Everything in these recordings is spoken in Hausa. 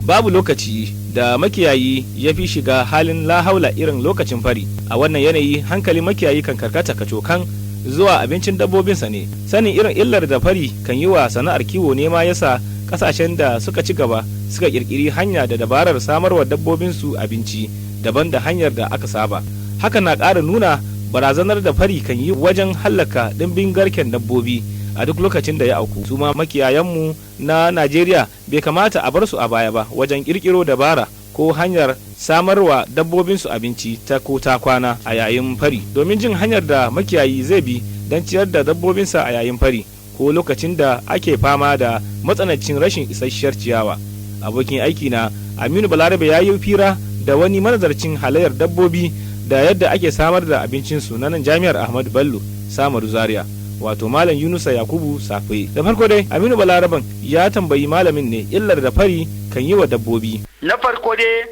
Babu lokaci da makiyayi ya fi shiga halin lahaula irin lokacin fari. A wannan yanayi hankali makiyayi kan karkata kacokan zuwa abincin dabbobinsa ne. Sanin irin illar da fari kan yi wa sana'ar kiwo ne ma yasa kasashen da suka ci gaba suka kirkiri hanya da dabarar samarwa dabbobinsu abinci daban da hanyar da aka saba. Hakan na ƙara nuna barazanar da fari kan yi wajen hallaka ɗimbin garken dabbobi a duk lokacin da ya auku. Su ma makiyayanmu na Najeriya bai kamata a bar su a baya ba wajen kirkiro dabara ko hanyar samarwa dabbobinsu abinci ta ko ta kwana a yayin fari, domin jin hanyar da makiyayi zai bi don ciyar da dabbobinsa a yayin fari ko lokacin da ake fama da matsanancin rashin isasshiyar ciyawa. Abokin aiki na Aminu Balarabe ya yi fira da wani manazarcin halayyar dabbobi da yadda ake samar da abincinsu na nan Jami'ar Ahmadu Bello Samaru Zaria, wato Malam Yunusa Yakubu Safe. Da farko dai Aminu Balaraben ya tambayi malamin ne illar da fari kan yi wa dabbobi. Na farko dai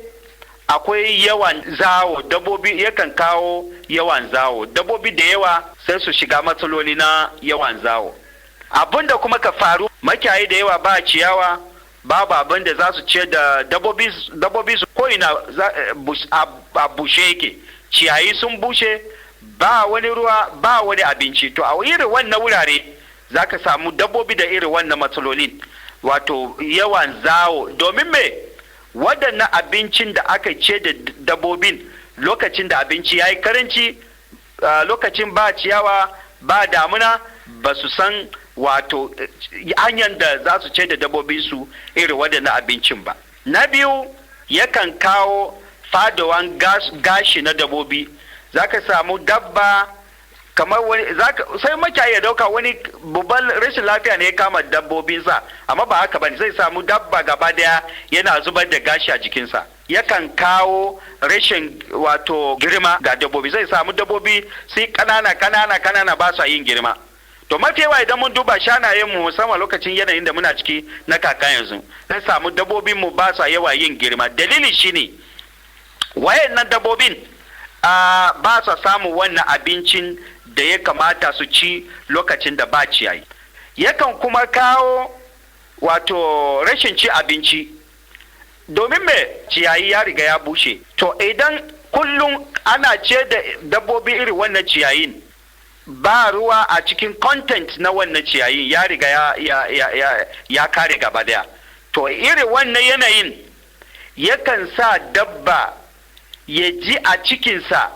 akwai yawan zawo, dabbobi yakan kawo yawan zawo, dabbobi da yawa sai su shiga matsaloli na yawan zawo. Abin da kuma ka faru, makiyayi da yawa ba ciyawa, babu abin da za su ce da dabbobi su ko'ina a bushe yake, ciyayi sun bushe, ba wani ruwa, ba wani abinci. To a irin wannan wurare za ka samu dabbobi da irin wannan matsalolin, wato yawan zawo. Domin me waɗannan abincin da aka ce da dabbobin lokacin da abinci ya yi karanci, lokacin ba ciyawa, ba damuna, ba su san wato hanyar da za su ce da dabbobi su irin waɗannan abincin ba. Na biyu, yakan kawo fadawan gashi na dabbobi. Za ka samu dabba kamar wani, sai makiyayi ya dauka wani babban rashin lafiya ne ya kama dabbobinsa, amma ba haka bane. Zai samu dabba gaba daya yana zubar da gashi a jikinsa, yakan kawo rashin wato girma ga dabbobi. Zai samu dabbobi sai kanana ba su yin girma. To mafi yawa idan mun duba shanayen mu musamman lokacin yanayin da muna ciki na kaka yanzu, zai samu dabbobin mu ba su yawa yin girma. Dalili shine wayannan dabbobin ba su samu wannan abincin da ya kamata su ci lokacin da ba ciyayi. Yakan kuma kawo wato rashin ci abinci, domin me ciyayi ya riga ya bushe. To idan kullum ana ce da dabbobi irin wannan ciyayin, ba ruwa a cikin content na wannan ciyayin, ya riga ya kare gaba daya. To irin wannan yanayin yakan sa dabba ya ji a cikinsa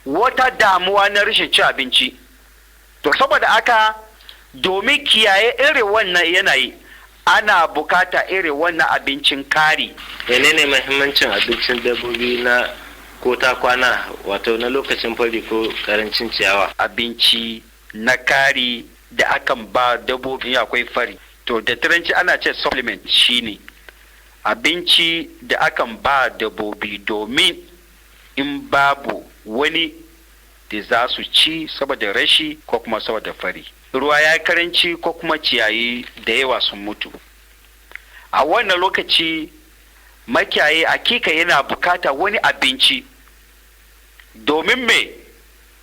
wata damuwa na rashin ci abinci. To saboda aka domin kiyaye irin wannan yanayi ana bukata irin wannan abincin kari. Menene muhimmancin abincin dabbobi na ko ta kwana, wato na lokacin fari ko karancin ciyawa? Abinci na kari da akan ba dabbobi akwai fari, to da turanci ana ce supplement, shine abinci da akan ba dabbobi domin in babu wani da za su ci saboda rashi ko kuma saboda fari, ruwa ya karanci ko kuma ciyayi da yawa sun mutu. A wannan lokaci makiyayi hakika yana bukata wani abinci domin me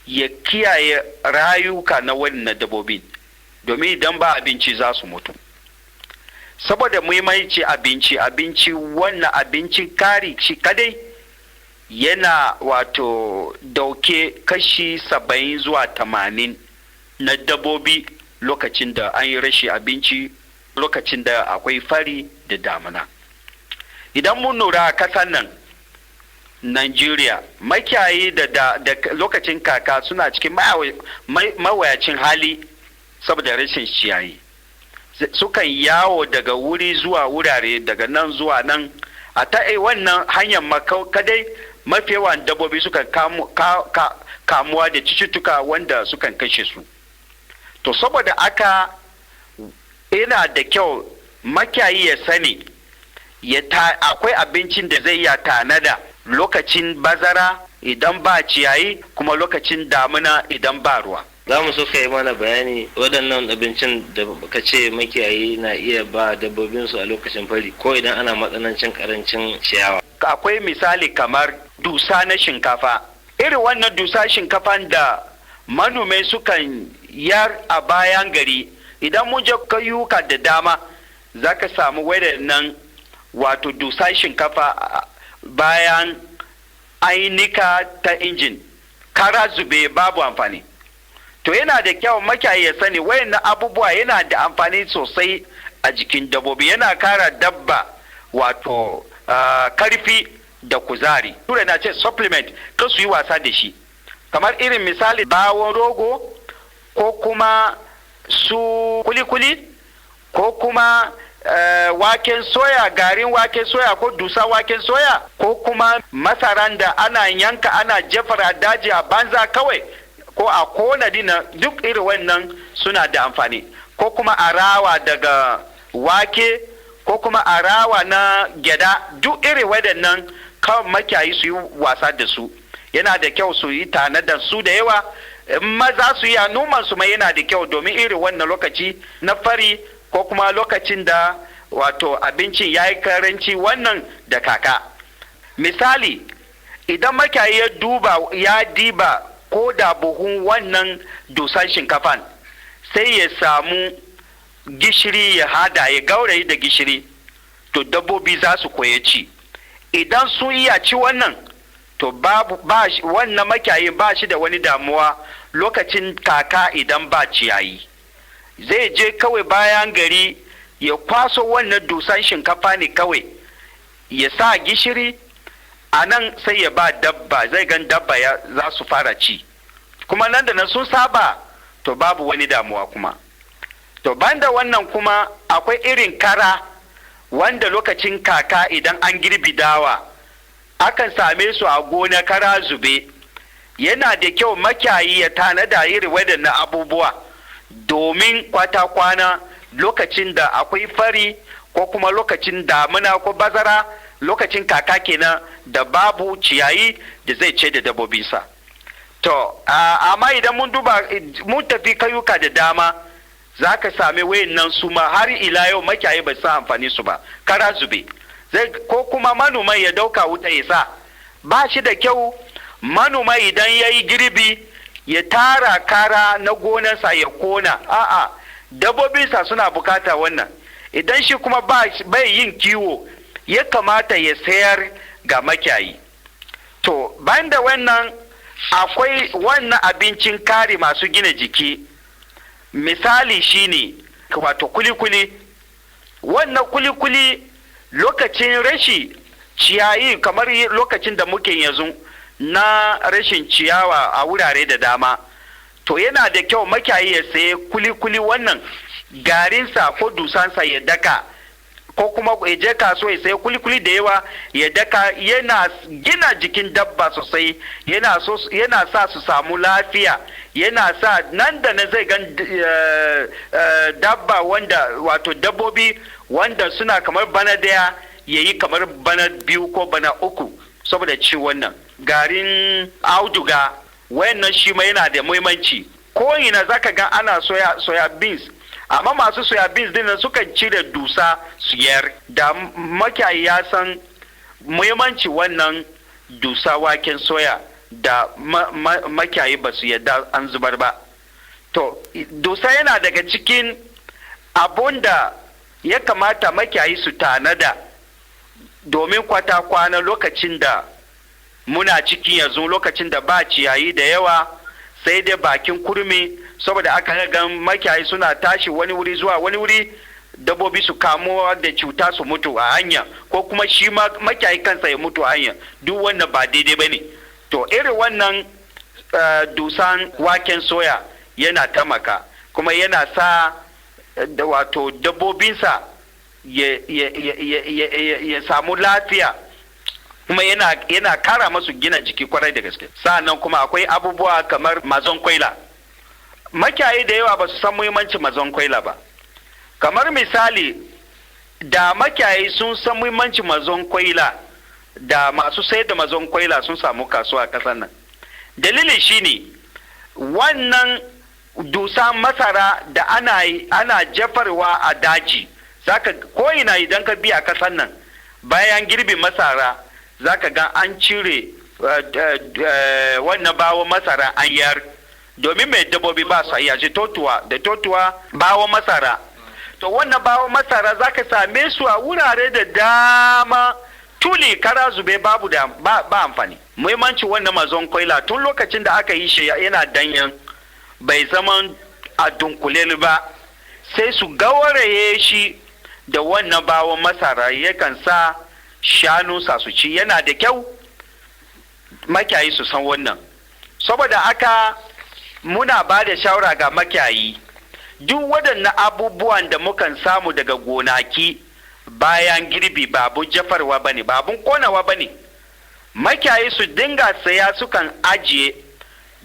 ya kiyaye rayuka na wannan dabbobin, domin idan ba abinci za su mutu. Saboda muhimmanci abinci wannan abincin kari shi kadai yana wato dauke kashi 70 zuwa 80 na dabbobi lokacin da an yi rashi abinci, lokacin da akwai fari da damuna. Idan mun lura kasan nan Najeriya, makiyayi da lokacin kaka suna cikin mawayacin hali saboda rashin ciyayi. Sukan yawo daga wuri zuwa wurare, daga nan zuwa nan, a ta wannan hanyar makau kadai mafi yawan dabbobi sukan kamuwa da cututtuka wanda sukan kashe su. To saboda aka yana da kyau makiyayi ya sani akwai abincin da zai iya tanada lokacin bazara idan ba ciyayi, kuma lokacin damuna idan ba ruwa. Za mu so ka yi mana bayani waɗannan abincin da ka ce makiyayi na iya ba dabbobinsu a lokacin fari ko idan ana matsanancin karancin ciyawa. Akwai misali kamar dusa na shinkafa. Irin wannan dusa shinkafan da manomai sukan yar a bayan gari, idan mun je kayuka da dama za ka samu waɗannan wato dusan shinkafa bayan ainika ta injin, kara zube babu amfani. To yana da kyau makiyayi ya sani wayannan abubuwa yana da amfani sosai a jikin dabbobi, yana kara dabba wato karfi da kuzari. Tura na ce supplement, kan su yi wasa da shi. Kamar irin misali bawon rogo, ko kuma su kuli-kuli, ko kuma waken soya, garin waken soya ko dusa waken soya, ko kuma masaran da ana yanka ana jefara daji a banza kawai, ko a kona dina, duk irin wannan suna da amfani. Ko kuma arawa daga wake, ko kuma arawa na gyada, duk irin waɗannan kawai makiyayi su yi wasa da su. Yana da kyau su yi tanadar su da yawa, maza su yi a noman su mai yana da kyau, domin irin wannan lokaci na fari ko kuma lokacin da wato abincin ya yi karanci wannan da kaka. Misali, idan makiyayi ya diba ko da buhun wannan dusan shinkafan, sai ya samu gishiri ya hada, ya gaurayi da gishiri, to dabbobi za su koya ci. Idan sun iya ci wannan, to wannan makiyayi ba shi da wani damuwa lokacin kaka idan ba ciyayi. Zai je kawai bayan gari ya kwaso wannan dusan shinkafa ne kawai, ya sa gishiri a nan, sai ya ba dabba, zai gan dabba za su fara ci. Kuma nan da nan sun saba, to babu wani damuwa kuma. To banda wannan kuma akwai irin kara wanda lokacin kaka idan an girbi dawa akan same su a gona kara zube. Yana da kyau makiyayi ya tanada irin waɗannan abubuwa domin kwana lokacin da akwai fari ko kuma lokacin damina ko bazara, lokacin kaka kenan da babu ciyayi da zai ce da dabbobinsa. To, amma idan mun tafi kayuka da dama, za ka sami wayannan su ma har ila yau makiyayi bai sa amfani su ba, kara zube. Ko kuma manoman ya dauka wuta ya sa, ba shi da kyau manoma idan ya yi girbi ya tara kara na gonarsa ya kona. A'a, dabbobinsa suna bukata wannan. Idan shi kuma bai yin kiwo, ya kamata ya sayar ga makiyayi. To, bayan da wannan akwai wannan abincin kari masu gina jiki. Misali shine wato kuli-kuli. Wannan kuli-kuli lokacin rashi ciyayi, kamar lokacin da muke yanzu na rashin ciyawa a wurare da dama, to yana da kyau makiyayi ya saye kuli-kuli wannan garinsa ko dusansa ya daka, ko kuma ya je kaso ya sayi kuli-kuli da yawa ya daka. Yana gina jikin dabba sosai, yana sa su samu lafiya, yana sa nan da nan zai gan dabba wanda wato dabbobi wanda suna kamar bana daya yayi kamar bana biyu ko bana uku saboda ci wannan garin auduga. Wayannan shi ma yana da muhimmanci. Ko ina zaka ga ana soya beans, amma masu soya beans din nan sukan cire dusa su yar. Da makiyayi ya san muhimmanci wannan dusa waken soya, da makiyayi ba su yadda an zubar ba. To, dusa yana daga cikin abun da ya kamata makiyayi su tanada domin kwana lokacin da muna cikin yanzu, lokacin da ba ciyayi da yawa sai dai bakin kurmi, saboda aka ga makiyayi suna tashi wani wuri zuwa wani wuri, dabbobi su kamo da cuta su mutu a hanya, ko kuma shi makiyayi kansa ya mutu a hanya. Duk wannan ba daidai bane. To irin wannan dusan waken soya yana tamaka, kuma yana sa wato dabbobinsa ya samu lafiya, kuma yana kara masu gina jiki kwarai da gaske. Sa'annan kuma akwai abubuwa kamar mazon kwaila. Makiyayi da yawa ba su san muhimmancin mazon kwaila ba. Kamar misali, da makiyayi sun san muhimmancin mazon kwaila, da masu sayar da mazon kwaila sun samu kasuwa a ƙasar nan. Dalilin shine wannan dusan masara da ana jefarwa a daji, zaka ko'ina idan ka biya ƙasar nan, bayan girbin masara zaka ga an cire wannan bawon masara an yar, domin mai dabbobi ba su iya totuwa bawon masara. to wannan bawon masara za ka same su a wurare da dama tuli kara zube babu da ba amfani. Muhimmanci wannan mazon kwaila tun lokacin da aka yi shi yana danyen bai zama a dunkule ba, sai su gauraye shi da wannan bawon masara yakan sa shanu sa su ci. Yana da kyau makiyayi su san wannan, saboda aka muna ba da shawara ga makiyayi duk waɗannan abubuwan da mukan samu daga gonaki bayan girbi babun jafarwa bane, babun konawa bane. Makiyayi su dinga saya sukan ajiye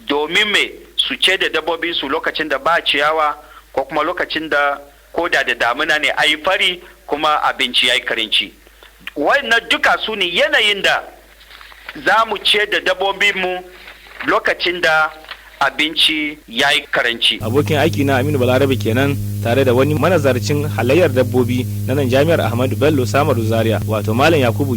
domin me su ce da dabbobi su lokacin da ba ciyawa ko kuma lokacin da koda da damuna ne ayi fari kuma abinci yayi karanci. Wannan duka su ne yanayin da za mu ce da dabbobinmu lokacin da abinci ya yi karanci. Abokin aiki na Aminu Balarabe kenan tare da wani manazarcin halayyar dabbobi na nan Jami'ar Ahmadu Bello Samaru Zaria, wato Malam Yakubu